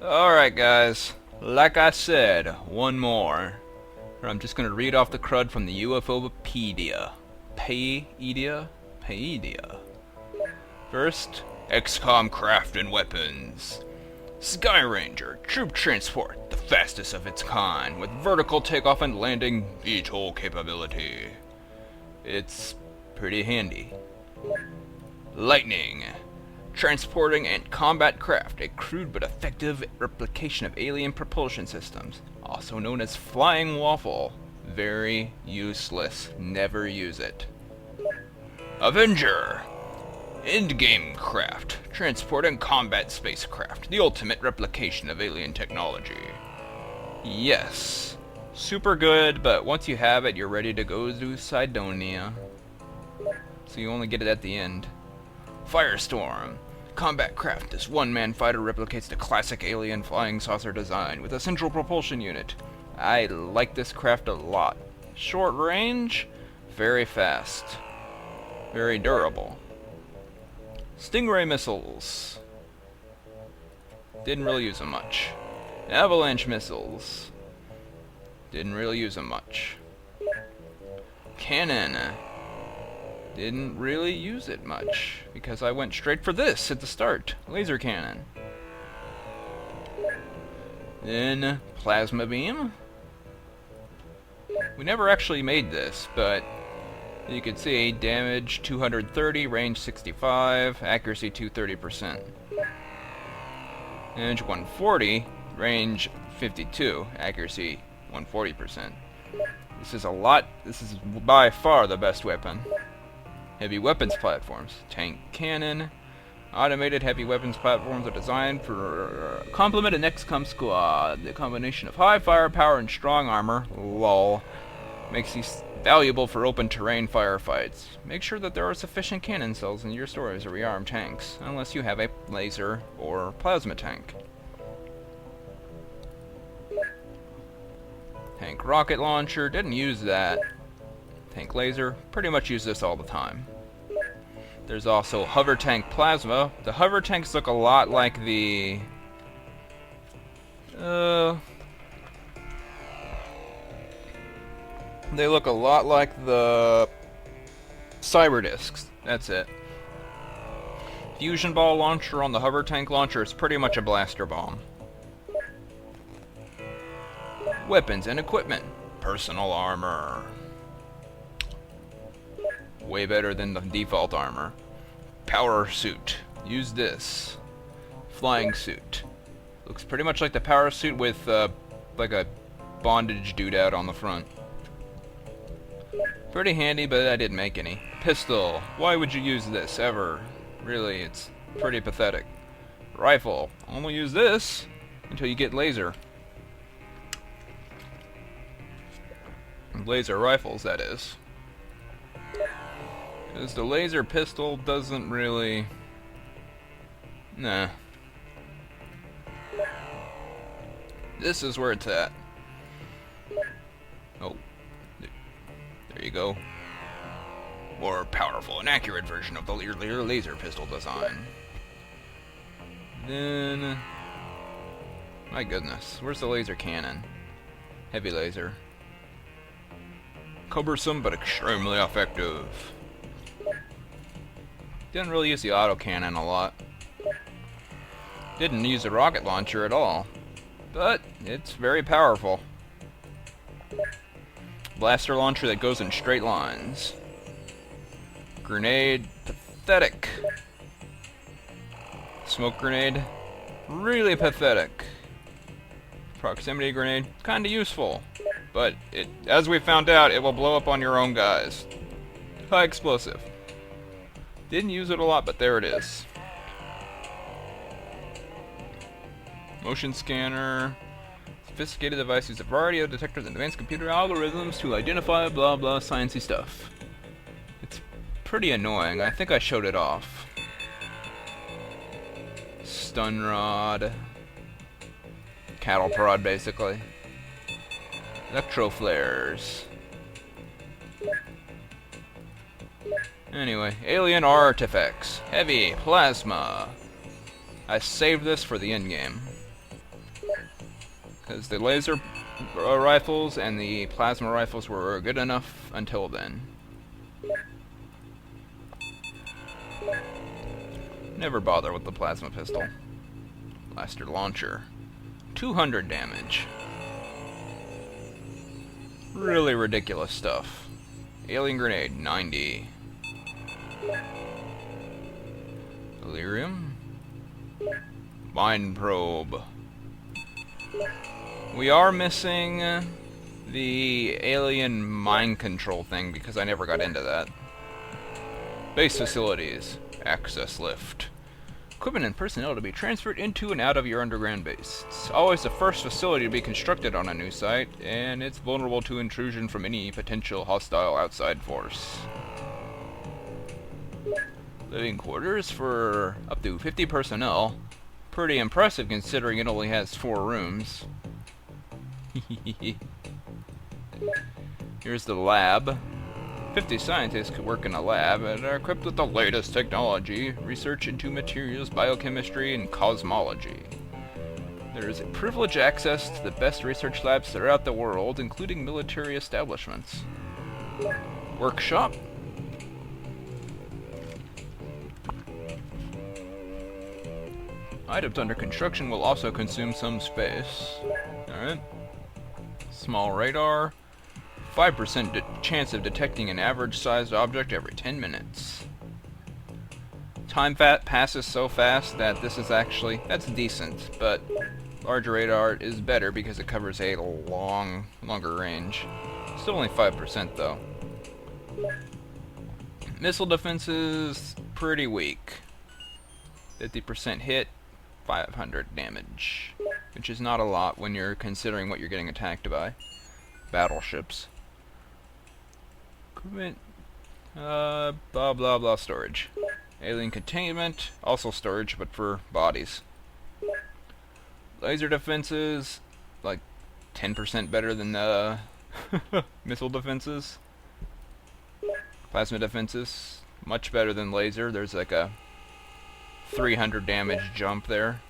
Alright guys, like I said, one more. I'm just gonna read off the crud from the UFOPedia. Paedia? First, XCOM craft and weapons. Sky Ranger, troop transport, the fastest of its kind, with vertical takeoff and landing VTOL capability. It's pretty handy. Lightning, transporting and combat craft, a crude but effective replication of alien propulsion systems, also known as Flying Waffle. Very useless, never use it. Avenger, endgame craft, transporting combat spacecraft, the ultimate replication of alien technology. Yes, super good, but once you have it, you're ready to go to Cydonia. So you only get it at the end. Firestorm, combat craft. This one-man fighter replicates the classic alien flying saucer design with a central propulsion unit. I like this craft a lot. Short range, very fast, very durable. Stingray missiles. Didn't really use them much. Avalanche missiles. Didn't really use them much. Cannon. Didn't really use it much, because I went straight for this at the start. Laser cannon. Then, plasma beam. We never actually made this, but you can see damage 230, range 65, accuracy 230%. Damage 140, range 52, accuracy 140%. This is by far the best weapon. Heavy weapons platforms. Tank cannon. Automated heavy weapons platforms are designed for complement an XCOM squad. The combination of high firepower and strong armor, lol, makes these valuable for open terrain firefights. Make sure that there are sufficient cannon cells in your stores or rearm tanks, unless you have a laser or plasma tank. Tank rocket launcher, didn't use that. Tank laser, pretty much use this all the time. There's also hover tank plasma. The hover tanks look a lot like the they look a lot like the cyber discs. That's it. Fusion ball launcher on the hover tank launcher is pretty much a blaster bomb. Weapons and equipment. Personal armor. Way better than the default armor. Power suit. Use this. Flying suit. Looks pretty much like the power suit with like a bondage dude out on the front. Pretty handy, but I didn't make any. Pistol. Why would you use this ever? Really, it's pretty pathetic. Rifle. Only use this until you get laser. Laser rifles, that is. Because the laser pistol doesn't really... Nah. This is where it's at. Oh. There you go. More powerful and accurate version of the earlier laser pistol design. Then... My goodness. Where's the laser cannon? Heavy laser. Cumbersome but extremely effective. Didn't really use the autocannon a lot. Didn't use the rocket launcher at all. But it's very powerful. Blaster launcher that goes in straight lines. Grenade, pathetic. Smoke grenade, really pathetic. Proximity grenade, kinda useful. But as we found out, it will blow up on your own guys. High explosive. Didn't use it a lot, but there it is. Motion scanner. Sophisticated device uses a variety of detectors and advanced computer algorithms to identify blah blah sciencey stuff. It's pretty annoying. I think I showed it off. Stun rod. Cattle prod, basically. Electro flares. Anyway, alien artifacts. Heavy plasma. I saved this for the endgame. Because the laser rifles and the plasma rifles were good enough until then. Never bother with the plasma pistol. Blaster launcher. 200 damage. Really ridiculous stuff. Alien grenade, 90. Delirium. Mind probe. We are missing the alien mind control thing because I never got into that. Base facilities. Access lift. Equipment and personnel to be transferred into and out of your underground base. It's always the first facility to be constructed on a new site, and it's vulnerable to intrusion from any potential hostile outside force. Living quarters for up to 50 personnel. Pretty impressive considering it only has 4 rooms. Here's the lab. 50 scientists could work in a lab and are equipped with the latest technology, research into materials, biochemistry, and cosmology. There is privileged access to the best research labs throughout the world, including military establishments. Workshop. Items under construction will also consume some space. Alright. Small radar. 5% chance of detecting an average-sized object every 10 minutes. Time passes so fast that this is actually... that's decent, but larger radar is better because it covers a longer range. Still only 5% though. Missile defenses, pretty weak. 50% hit, 500 damage. Which is not a lot when you're considering what you're getting attacked by. Battleships. Equipment, blah blah blah storage. Alien containment, also storage, but for bodies. Laser defenses, like 10% better than the missile defenses. Plasma defenses, much better than laser. There's like a 300 damage jump there.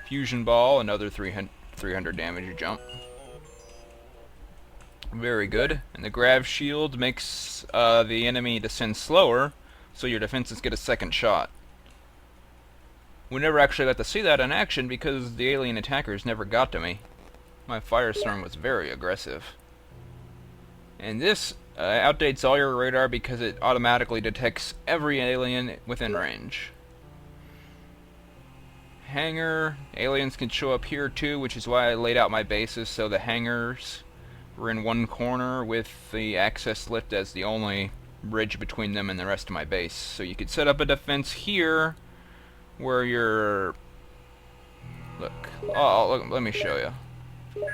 Fusion ball, another 300 damage jump. Very good. And the grav shield makes the enemy descend slower, so your defenses get a second shot. We never actually got to see that in action because the alien attackers never got to me. My firestorm was very aggressive. And this outdates all your radar because it automatically detects every alien within range. Hangar. Aliens can show up here too, which is why I laid out my bases so the hangars were in one corner with the access lift as the only bridge between them and the rest of my base. So you could set up a defense here where you're... look, let me show you.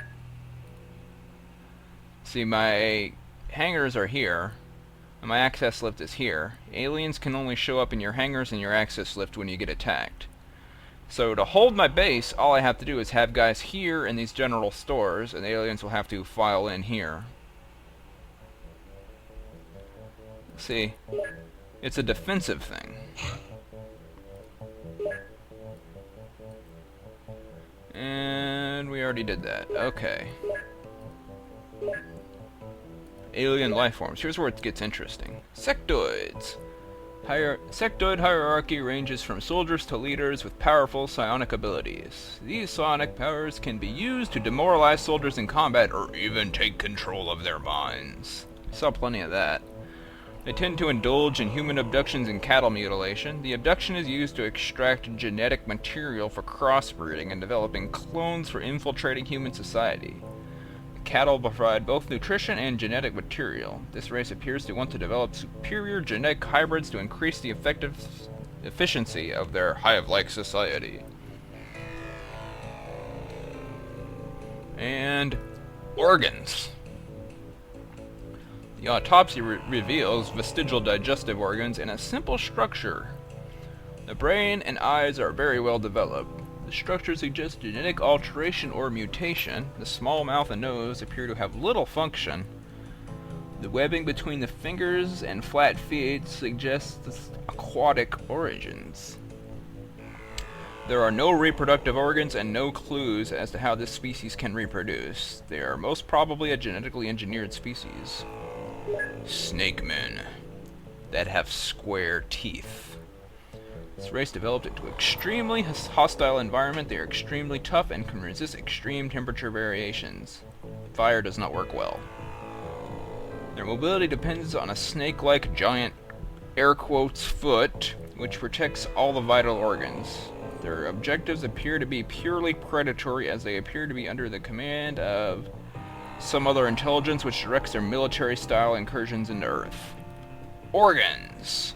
See, my hangars are here, and my access lift is here. Aliens can only show up in your hangars and your access lift when you get attacked. So to hold my base, all I have to do is have guys here in these general stores, and the aliens will have to file in here. See, it's a defensive thing. And we already did that. Okay. Alien life forms. Here's where it gets interesting. Sectoids. Sectoid hierarchy ranges from soldiers to leaders with powerful psionic abilities. These psionic powers can be used to demoralize soldiers in combat or even take control of their minds. Saw plenty of that. They tend to indulge in human abductions and cattle mutilation. The abduction is used to extract genetic material for crossbreeding and developing clones for infiltrating human society. Cattle provide both nutrition and genetic material. This race appears to want to develop superior genetic hybrids to increase the efficiency of their hive-like society. And organs. The autopsy reveals vestigial digestive organs in a simple structure. The brain and eyes are very well developed. The structure suggests genetic alteration or mutation. The small mouth and nose appear to have little function. The webbing between the fingers and flat feet suggests aquatic origins. There are no reproductive organs and no clues as to how this species can reproduce. They are most probably a genetically engineered species. Snake men that have square teeth. This race developed into an extremely hostile environment. They are extremely tough and can resist extreme temperature variations. Fire does not work well. Their mobility depends on a snake-like giant, air quotes, foot, which protects all the vital organs. Their objectives appear to be purely predatory, as they appear to be under the command of some other intelligence which directs their military-style incursions into Earth. Organs.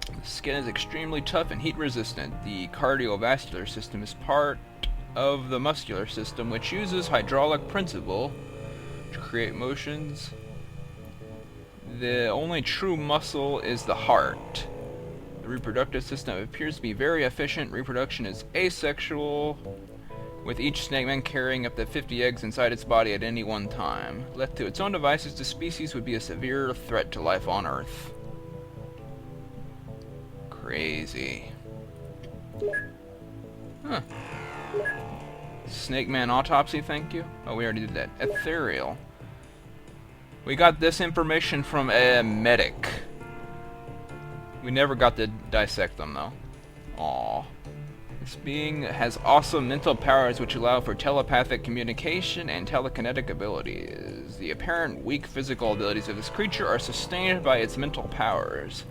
The skin is extremely tough and heat-resistant. The cardiovascular system is part of the muscular system, which uses hydraulic principle to create motions. The only true muscle is the heart. The reproductive system appears to be very efficient. Reproduction is asexual, with each snake man carrying up to 50 eggs inside its body at any one time. Left to its own devices, the species would be a severe threat to life on Earth. Crazy. Huh. Snake man autopsy, thank you. Oh, we already did that. Ethereal. We got this information from a medic. We never got to dissect them, though. Aww. This being has awesome mental powers which allow for telepathic communication and telekinetic abilities. The apparent weak physical abilities of this creature are sustained by its mental powers.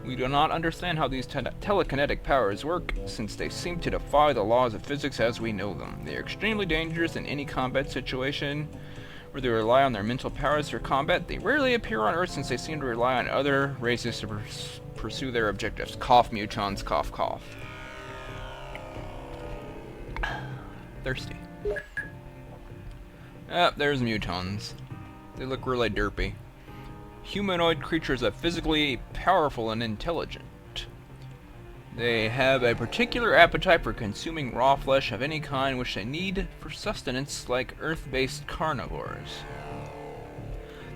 We do not understand how these telekinetic powers work, since they seem to defy the laws of physics as we know them. They are extremely dangerous in any combat situation where they rely on their mental powers for combat. They rarely appear on Earth, since they seem to rely on other races to pursue their objectives. Cough, mutons, cough, cough. Thirsty. Ah, there's mutons. They look really derpy. Humanoid creatures are physically powerful and intelligent. They have a particular appetite for consuming raw flesh of any kind which they need for sustenance, like Earth-based carnivores.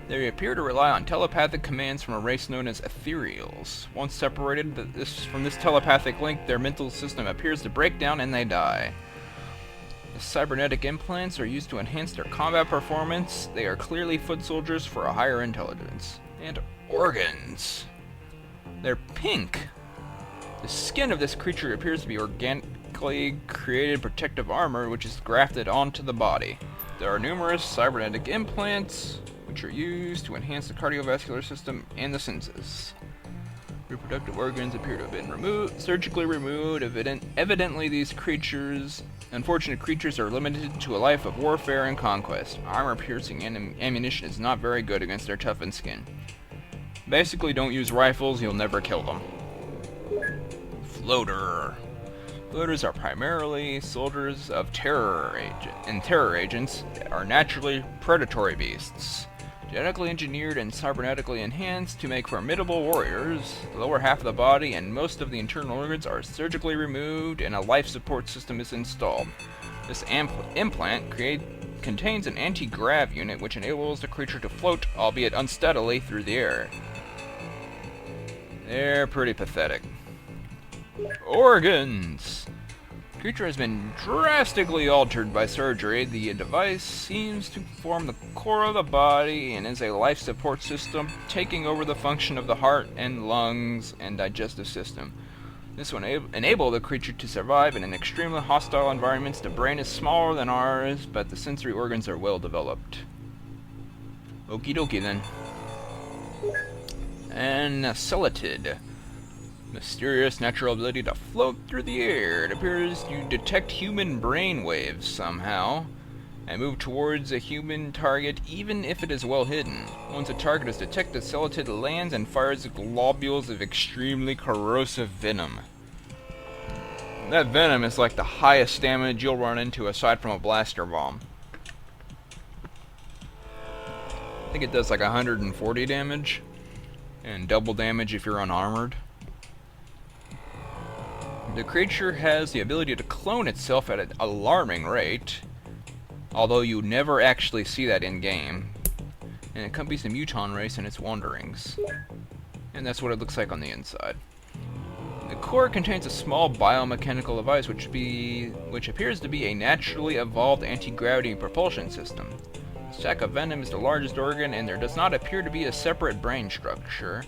They appear to rely on telepathic commands from a race known as ethereals. Once separated from this telepathic link, their mental system appears to break down and they die. The cybernetic implants are used to enhance their combat performance. They are clearly foot soldiers for a higher intelligence. And organs. They're pink. The skin of this creature appears to be organically created protective armor which is grafted onto the body. There are numerous cybernetic implants which are used to enhance the cardiovascular system and the senses. Reproductive organs appear to have been surgically removed. Evidently these unfortunate creatures are limited to a life of warfare and conquest. Armor-piercing ammunition is not very good against their toughened skin. Basically, don't use rifles, you'll never kill them. Floater. Floaters are primarily soldiers of terror agents that are naturally predatory beasts. Genetically engineered and cybernetically enhanced to make formidable warriors, the lower half of the body and most of the internal organs are surgically removed and a life support system is installed. This implant contains an anti-grav unit which enables the creature to float, albeit unsteadily, through the air. They're pretty pathetic. Organs! The creature has been drastically altered by surgery. The device seems to form the core of the body and is a life support system, taking over the function of the heart and lungs and digestive system. This will enable the creature to survive in an extremely hostile environment. The brain is smaller than ours, but the sensory organs are well developed. Okie dokie then. And Celatid. Mysterious natural ability to float through the air. It appears to detect human brain waves somehow and move towards a human target even if it is well hidden. Once a target is detected, Celatid lands and fires globules of extremely corrosive venom. That venom is like the highest damage you'll run into aside from a blaster bomb. I think it does like 140 damage and double damage if you're unarmored. The creature has the ability to clone itself at an alarming rate, although you never actually see that in-game. And it accompanies the muton race in its wanderings. And that's what it looks like on the inside. The core contains a small biomechanical device which appears to be a naturally evolved anti-gravity propulsion system. The sac of venom is the largest organ, and there does not appear to be a separate brain structure.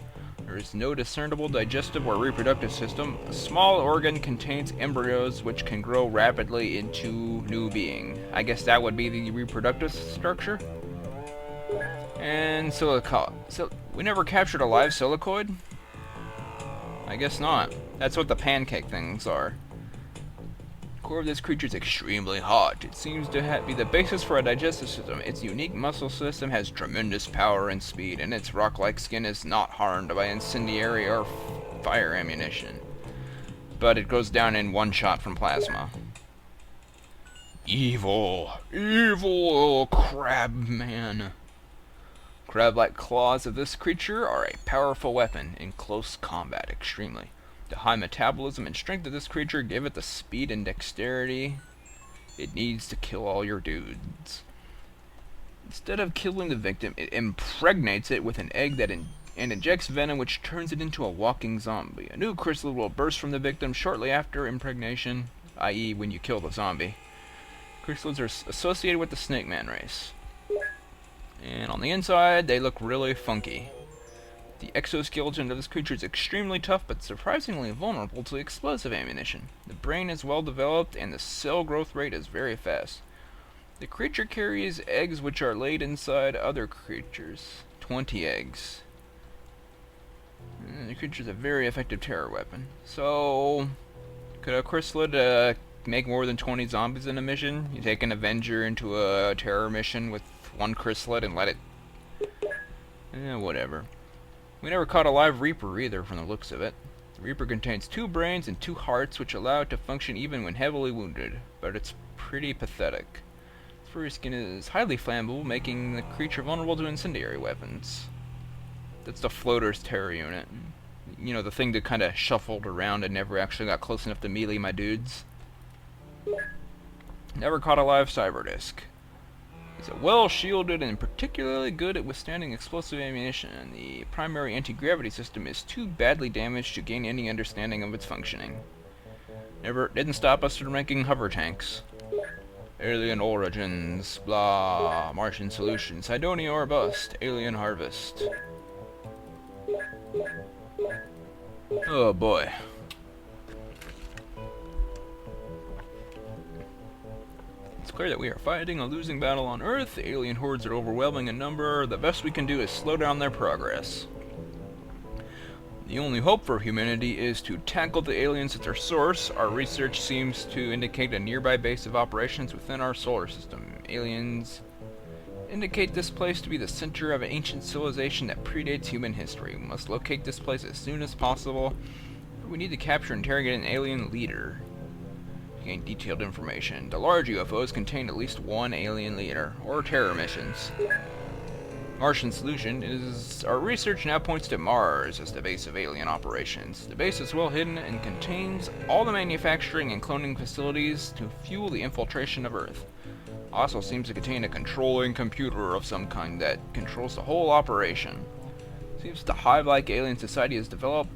There is no discernible digestive or reproductive system. A small organ contains embryos which can grow rapidly into new being. I guess that would be the reproductive structure? And silica. So we never captured a live silicoid? I guess not. That's what the pancake things are. The core of this creature is extremely hot. It seems to be the basis for a digestive system. Its unique muscle system has tremendous power and speed, and its rock-like skin is not harmed by incendiary or fire ammunition. But it goes down in one shot from plasma. Evil! Evil crab man! Crab-like claws of this creature are a powerful weapon in close combat, extremely. The high metabolism and strength of this creature give it the speed and dexterity it needs to kill all your dudes. Instead of killing the victim, it impregnates it with an egg and injects venom which turns it into a walking zombie. A new chrysalid will burst from the victim shortly after impregnation, i.e. when you kill the zombie. Chrysalids are associated with the Snake Man race. And on the inside, they look really funky. The exoskeleton of this creature is extremely tough but surprisingly vulnerable to explosive ammunition. The brain is well developed and the cell growth rate is very fast. The creature carries eggs which are laid inside other creatures. 20 eggs. And the creature is a very effective terror weapon. So, could a chrysalid make more than 20 zombies in a mission? You take an Avenger into a terror mission with one chrysalid and let it... whatever. We never caught a live Reaper either, from the looks of it. The Reaper contains 2 brains and 2 hearts, which allow it to function even when heavily wounded, but it's pretty pathetic. Its furry skin is highly flammable, making the creature vulnerable to incendiary weapons. That's the Floater's terror unit. You know, the thing that kind of shuffled around and never actually got close enough to melee my dudes. Never caught a live Cyberdisc. It's well-shielded and particularly good at withstanding explosive ammunition. The primary anti-gravity system is too badly damaged to gain any understanding of its functioning. Didn't stop us from making hover tanks. Alien origins, blah, Martian solution, Cydonia or bust, alien harvest. Oh boy. It's clear that we are fighting a losing battle on Earth. The alien hordes are overwhelming in number. The best we can do is slow down their progress. The only hope for humanity is to tackle the aliens at their source. Our research seems to indicate a nearby base of operations within our solar system. Aliens indicate this place to be the center of an ancient civilization that predates human history. We must locate this place as soon as possible. We need to capture and interrogate an alien leader. Gain detailed information. The large UFOs contain at least 1 alien leader, or terror missions. Martian solution is... Our research now points to Mars as the base of alien operations. The base is well hidden and contains all the manufacturing and cloning facilities to fuel the infiltration of Earth. Also seems to contain a controlling computer of some kind that controls the whole operation. Seems the hive-like alien society has developed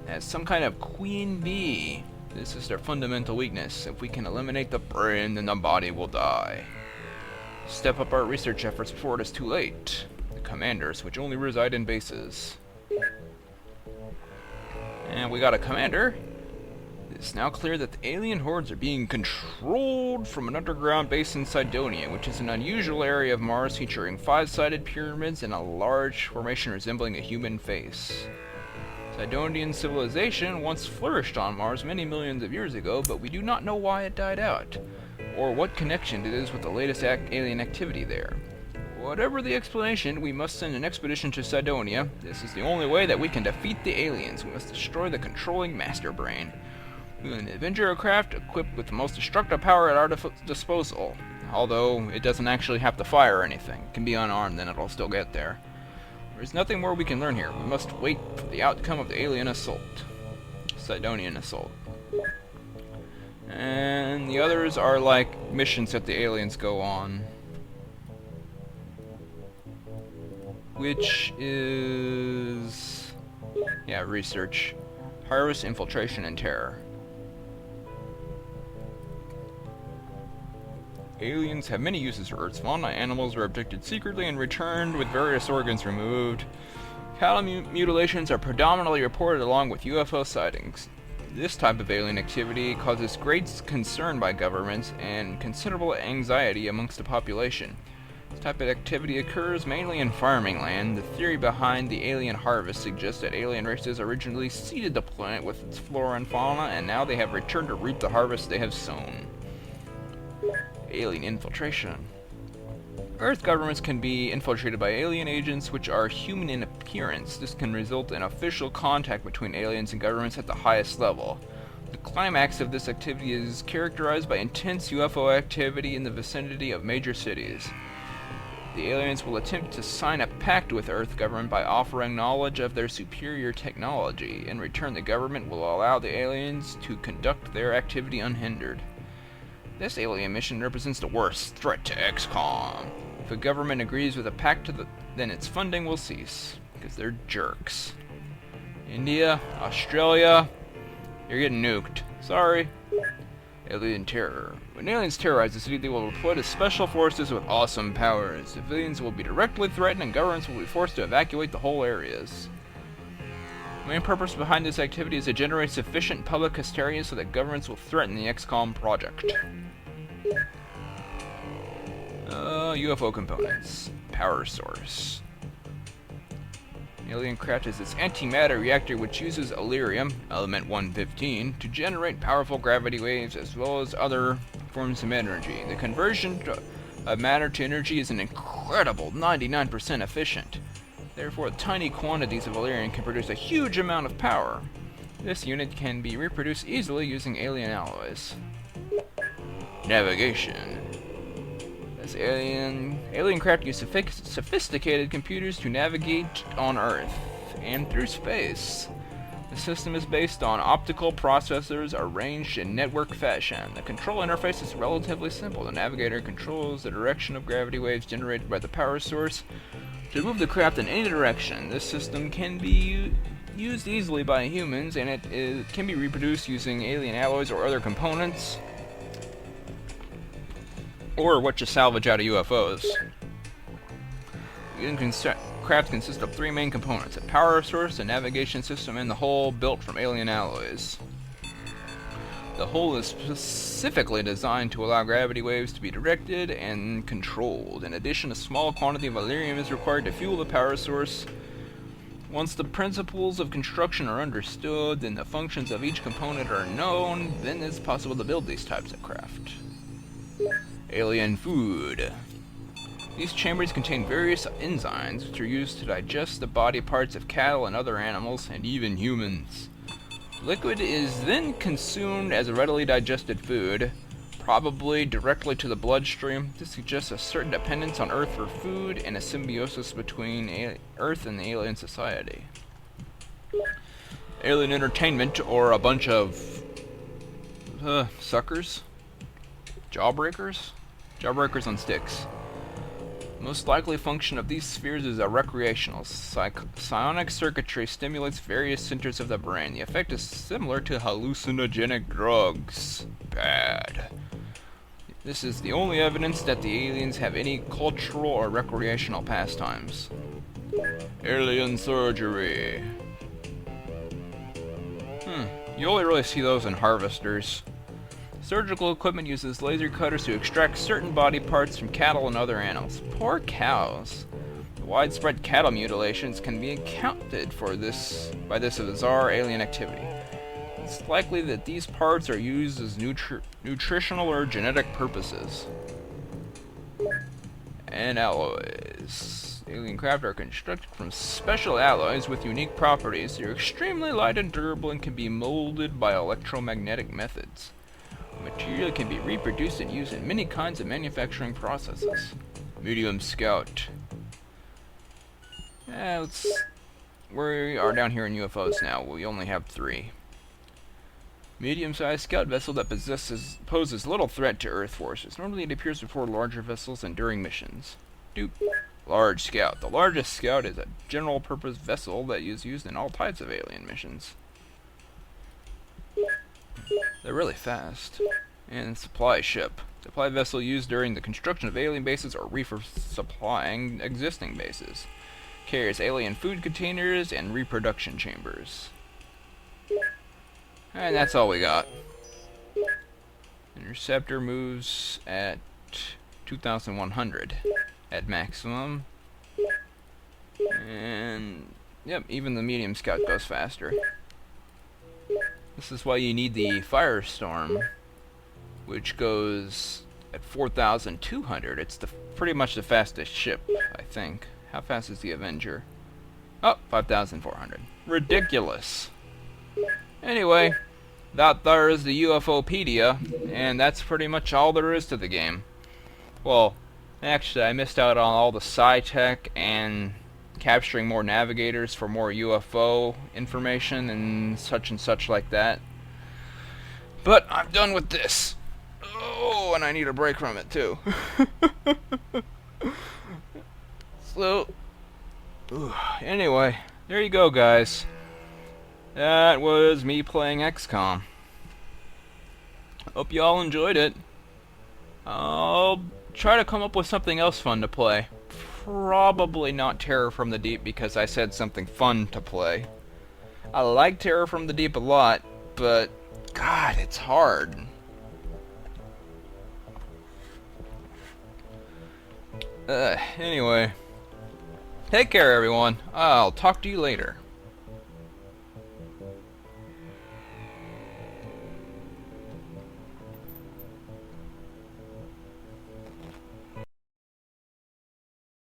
as some kind of queen bee. This is their fundamental weakness. If we can eliminate the brain, then the body will die. Step up our research efforts before it is too late. The commanders, which only reside in bases. And we got a commander. It's now clear that the alien hordes are being controlled from an underground base in Cydonia, which is an unusual area of Mars featuring 5-sided pyramids and a large formation resembling a human face. Cydonian civilization once flourished on Mars many millions of years ago, but we do not know why it died out, or what connection it is with the latest alien activity there. Whatever the explanation, we must send an expedition to Cydonia. This is the only way that we can defeat the aliens. We must destroy the controlling master brain. We will Avenger a craft equipped with the most destructive power at our disposal. Although, it doesn't actually have to fire anything. It can be unarmed, then it'll still get there. There's nothing more we can learn here. We must wait for the outcome of the alien assault. Cydonian assault. And the others are like missions that the aliens go on. Which is... yeah, research. Harvest, infiltration, and terror. Aliens have many uses for Earth's fauna. Animals are abducted secretly and returned with various organs removed. Cattle mutilations are predominantly reported along with UFO sightings. This type of alien activity causes great concern by governments and considerable anxiety amongst the population. This type of activity occurs mainly in farming land. The theory behind the alien harvest suggests that alien races originally seeded the planet with its flora and fauna, and now they have returned to reap the harvest they have sown. Alien infiltration. Earth governments can be infiltrated by alien agents which are human in appearance. This can result in official contact between aliens and governments at the highest level. The climax of this activity is characterized by intense UFO activity in the vicinity of major cities. The aliens will attempt to sign a pact with Earth government by offering knowledge of their superior technology. In return, the government will allow the aliens to conduct their activity unhindered. This alien mission represents the worst threat to XCOM. If a government agrees with a pact, then its funding will cease, because they're jerks. India, Australia, you're getting nuked. Sorry. Alien terror. When aliens terrorize the city, they will deploy to special forces with awesome powers. Civilians will be directly threatened and governments will be forced to evacuate the whole areas. The main purpose behind this activity is to generate sufficient public hysteria so that governments will threaten the XCOM project. UFO components. Power source. Alien craft is its antimatter reactor, which uses Elerium, element 115, to generate powerful gravity waves as well as other forms of energy. The conversion of matter to energy is an incredible 99% efficient. Therefore, tiny quantities of Elerium can produce a huge amount of power. This unit can be reproduced easily using alien alloys. Navigation. This alien craft use sophisticated computers to navigate on Earth and through space. The system is based on optical processors arranged in network fashion. The control interface is relatively simple. The navigator controls the direction of gravity waves generated by the power source to move the craft in any direction. This system can be used easily by humans, and it can be reproduced using alien alloys or other components, or what you salvage out of UFOs. The craft consists of three main components: a power source, a navigation system, and the hull built from alien alloys. The hull is specifically designed to allow gravity waves to be directed and controlled. In addition, a small quantity of Elerium is required to fuel the power source. Once the principles of construction are understood and the functions of each component are known, then it's possible to build these types of craft. Alien food. These chambers contain various enzymes which are used to digest the body parts of cattle and other animals, and even humans. Liquid is then consumed as a readily digested food, probably directly to the bloodstream. This suggests a certain dependence on Earth for food and a symbiosis between Earth and the alien society. Alien entertainment, or a bunch of suckers? Jawbreakers? Jawbreakers on sticks. Most likely function of these spheres is a recreational. Psionic circuitry stimulates various centers of the brain. The effect is similar to hallucinogenic drugs. Bad. This is the only evidence that the aliens have any cultural or recreational pastimes. Alien surgery. You only really see those in harvesters. Surgical equipment uses laser cutters to extract certain body parts from cattle and other animals. Poor cows. The widespread cattle mutilations can be accounted for by this bizarre alien activity. It's likely that these parts are used as nutritional or genetic purposes. And alloys. Alien craft are constructed from special alloys with unique properties. They're extremely light and durable and can be molded by electromagnetic methods. The material can be reproduced and used in many kinds of manufacturing processes. Medium Scout. We are down here in UFOs now. We only have 3. Medium-sized scout vessel that poses little threat to Earth forces. Normally it appears before larger vessels and during missions. Large Scout. The largest scout is a general-purpose vessel that is used in all types of alien missions. They're really fast. And supply ship. Supply vessel used during the construction of alien bases or supplying existing bases. Carries alien food containers and reproduction chambers. And that's all we got. Interceptor moves at 2,100 at maximum. And yep, even the medium scout goes faster. This is why you need the Firestorm, which goes at 4,200. It's pretty much the fastest ship, I think. How fast is the Avenger? Oh, 5,400. Ridiculous. Anyway, that there is the UFOPedia, and that's pretty much all there is to the game. Well, actually, I missed out on all the sci-tech and capturing more navigators for more UFO information and such like that. But I'm done with this. Oh, and I need a break from it too. So, anyway, there you go, guys. That was me playing XCOM. Hope you all enjoyed it. I'll try to come up with something else fun to play. Probably not Terror from the Deep, because I said something fun to play. I like Terror from the Deep a lot, but God, it's hard. Anyway, take care, everyone. I'll talk to you later.